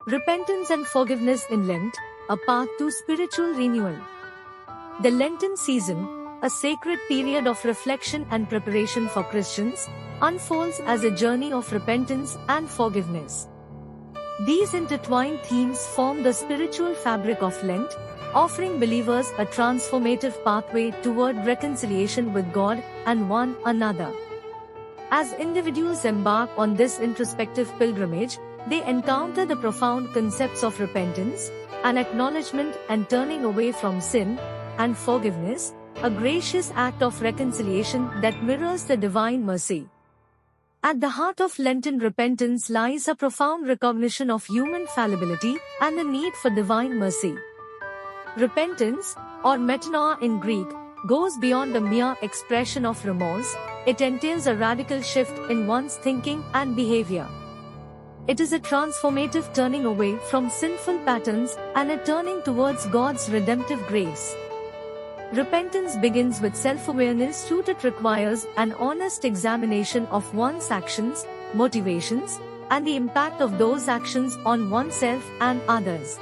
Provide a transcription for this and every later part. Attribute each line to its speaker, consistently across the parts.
Speaker 1: Repentance and forgiveness in Lent, a path to spiritual renewal. The Lenten season, a sacred period of reflection and preparation for Christians, unfolds as a journey of repentance and forgiveness. These intertwined themes form the spiritual fabric of Lent, offering believers a transformative pathway toward reconciliation with God and one another. As individuals embark on this introspective pilgrimage, they encounter the profound concepts of repentance, an acknowledgement and turning away from sin, and forgiveness, a gracious act of reconciliation that mirrors the divine mercy. At the heart of Lenten repentance lies a profound recognition of human fallibility and the need for divine mercy. Repentance, or metanoia in Greek, goes beyond the mere expression of remorse. It entails a radical shift in one's thinking and behavior. It is a transformative turning away from sinful patterns and a turning towards God's redemptive grace. Repentance begins with self-awareness, so it requires an honest examination of one's actions, motivations, and the impact of those actions on oneself and others.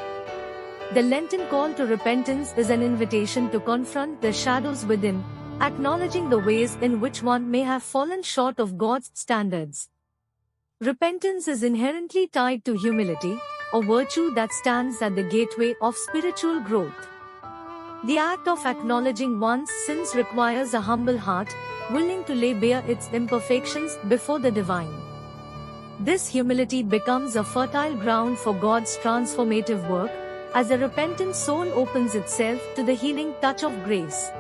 Speaker 1: The Lenten call to repentance is an invitation to confront the shadows within, acknowledging the ways in which one may have fallen short of God's standards. Repentance is inherently tied to humility, a virtue that stands at the gateway of spiritual growth. The act of acknowledging one's sins requires a humble heart, willing to lay bare its imperfections before the divine. This humility becomes a fertile ground for God's transformative work, as a repentant soul opens itself to the healing touch of grace.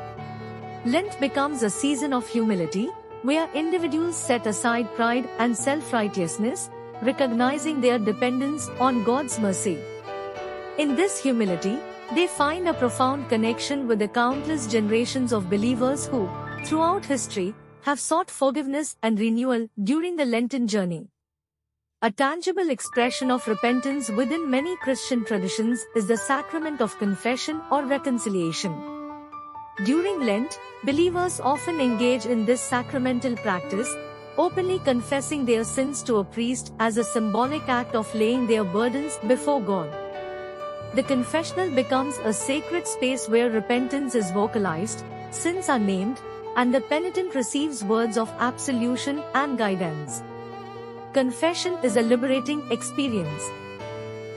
Speaker 1: Lent becomes a season of humility, where individuals set aside pride and self-righteousness, recognizing their dependence on God's mercy. In this humility, they find a profound connection with the countless generations of believers who, throughout history, have sought forgiveness and renewal during the Lenten journey. A tangible expression of repentance within many Christian traditions is the sacrament of confession or reconciliation. During Lent, believers often engage in this sacramental practice, openly confessing their sins to a priest as a symbolic act of laying their burdens before God. The confessional becomes a sacred space where repentance is vocalized, sins are named, and the penitent receives words of absolution and guidance. Confession is a liberating experience.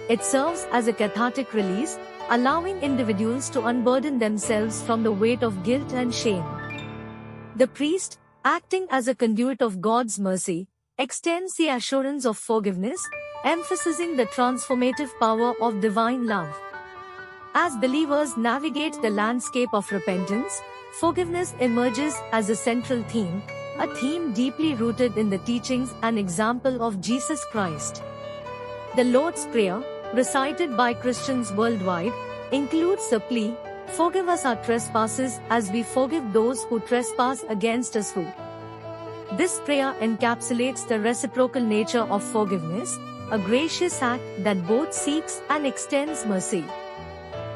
Speaker 1: It serves as a cathartic release, allowing individuals to unburden themselves from the weight of guilt and shame. The priest, acting as a conduit of God's mercy, extends the assurance of forgiveness, emphasizing the transformative power of divine love. As believers navigate the landscape of repentance, forgiveness emerges as a central theme, a theme deeply rooted in the teachings and example of Jesus Christ. The Lord's Prayer, recited by Christians worldwide, includes a plea, "Forgive us our trespasses as we forgive those who trespass against us." This prayer encapsulates the reciprocal nature of forgiveness, a gracious act that both seeks and extends mercy.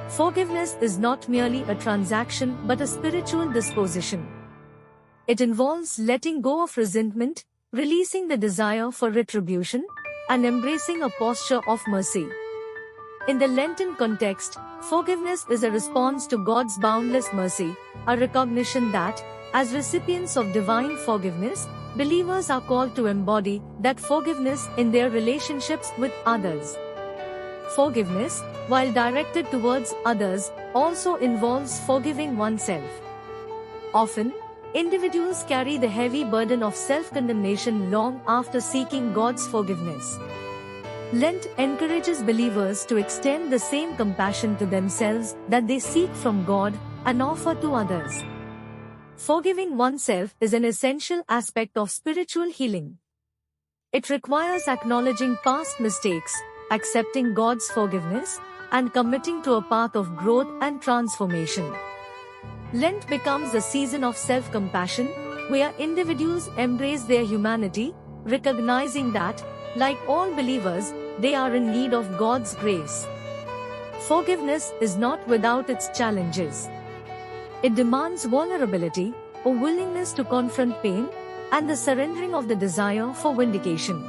Speaker 1: Forgiveness is not merely a transaction but a spiritual disposition. It involves letting go of resentment, releasing the desire for retribution, and embracing a posture of mercy. In the Lenten context, forgiveness is a response to God's boundless mercy, a recognition that, as recipients of divine forgiveness, believers are called to embody that forgiveness in their relationships with others. Forgiveness, while directed towards others, also involves forgiving oneself. Often, individuals carry the heavy burden of self-condemnation long after seeking God's forgiveness. Lent encourages believers to extend the same compassion to themselves that they seek from God and offer to others. Forgiving oneself is an essential aspect of spiritual healing. It requires acknowledging past mistakes, accepting God's forgiveness, and committing to a path of growth and transformation. Lent becomes a season of self-compassion, where individuals embrace their humanity, recognizing that, like all believers, they are in need of God's grace. Forgiveness is not without its challenges. It demands vulnerability, a willingness to confront pain, and the surrendering of the desire for vindication.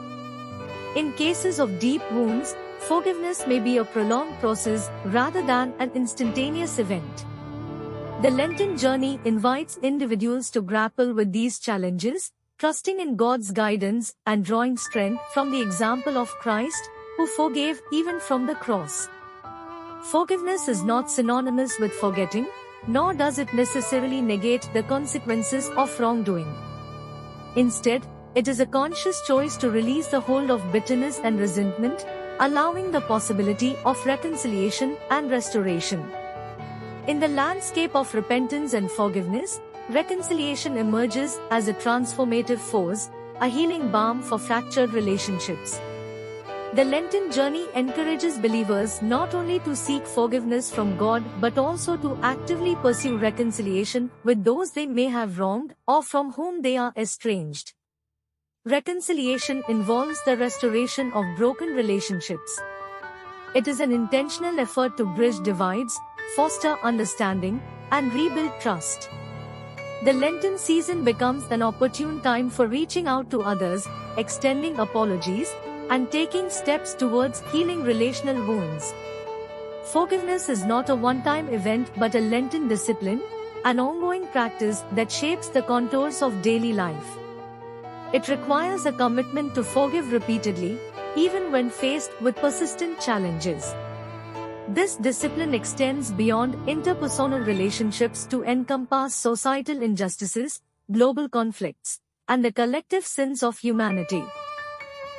Speaker 1: In cases of deep wounds, Forgiveness may be a prolonged process rather than an instantaneous event. The Lenten journey invites individuals to grapple with these challenges, trusting in God's guidance and drawing strength from the example of Christ, who forgave even from the cross. Forgiveness is not synonymous with forgetting, nor does it necessarily negate the consequences of wrongdoing. Instead, it is a conscious choice to release the hold of bitterness and resentment, allowing the possibility of reconciliation and restoration. In the landscape of repentance and forgiveness, reconciliation emerges as a transformative force, a healing balm for fractured relationships. The Lenten journey encourages believers not only to seek forgiveness from God but also to actively pursue reconciliation with those they may have wronged or from whom they are estranged. Reconciliation involves the restoration of broken relationships. It is an intentional effort to bridge divides, foster understanding, and rebuild trust. The Lenten season becomes an opportune time for reaching out to others, extending apologies, and taking steps towards healing relational wounds. Forgiveness is not a one-time event but a Lenten discipline, an ongoing practice that shapes the contours of daily life. It requires a commitment to forgive repeatedly, even when faced with persistent challenges. This discipline extends beyond interpersonal relationships to encompass societal injustices, global conflicts, and the collective sins of humanity.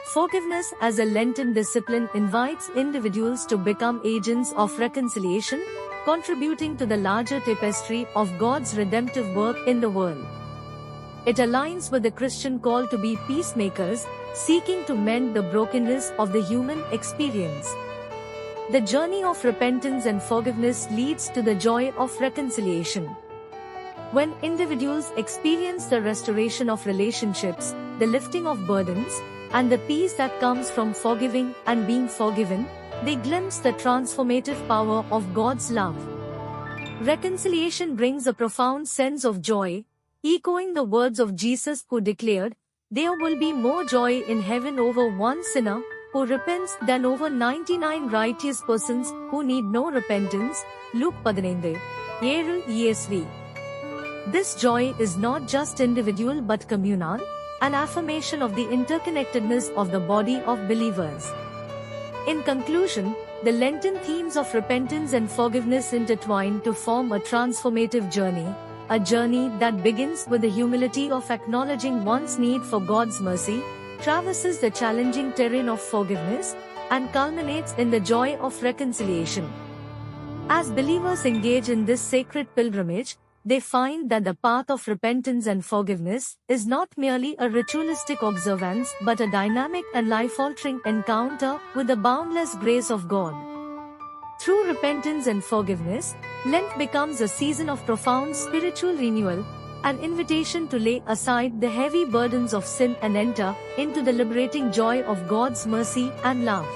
Speaker 1: Forgiveness as a Lenten discipline invites individuals to become agents of reconciliation, contributing to the larger tapestry of God's redemptive work in the world. It aligns with the Christian call to be peacemakers, seeking to mend the brokenness of the human experience. The journey of repentance and forgiveness leads to the joy of reconciliation. When individuals experience the restoration of relationships, the lifting of burdens, and the peace that comes from forgiving and being forgiven, they glimpse the transformative power of God's love. Reconciliation brings a profound sense of joy, echoing the words of Jesus who declared, "There will be more joy in heaven over one sinner who repents than over 99 righteous persons who need no repentance." Luke 15:7 ESV. This joy is not just individual but communal, an affirmation of the interconnectedness of the body of believers. In conclusion, the Lenten themes of repentance and forgiveness intertwine to form a transformative journey, a journey that begins with the humility of acknowledging one's need for God's mercy, traverses the challenging terrain of forgiveness, and culminates in the joy of reconciliation. As believers engage in this sacred pilgrimage, they find that the path of repentance and forgiveness is not merely a ritualistic observance but a dynamic and life-altering encounter with the boundless grace of God. Through repentance and forgiveness, Lent becomes a season of profound spiritual renewal, an invitation to lay aside the heavy burdens of sin and enter into the liberating joy of God's mercy and love.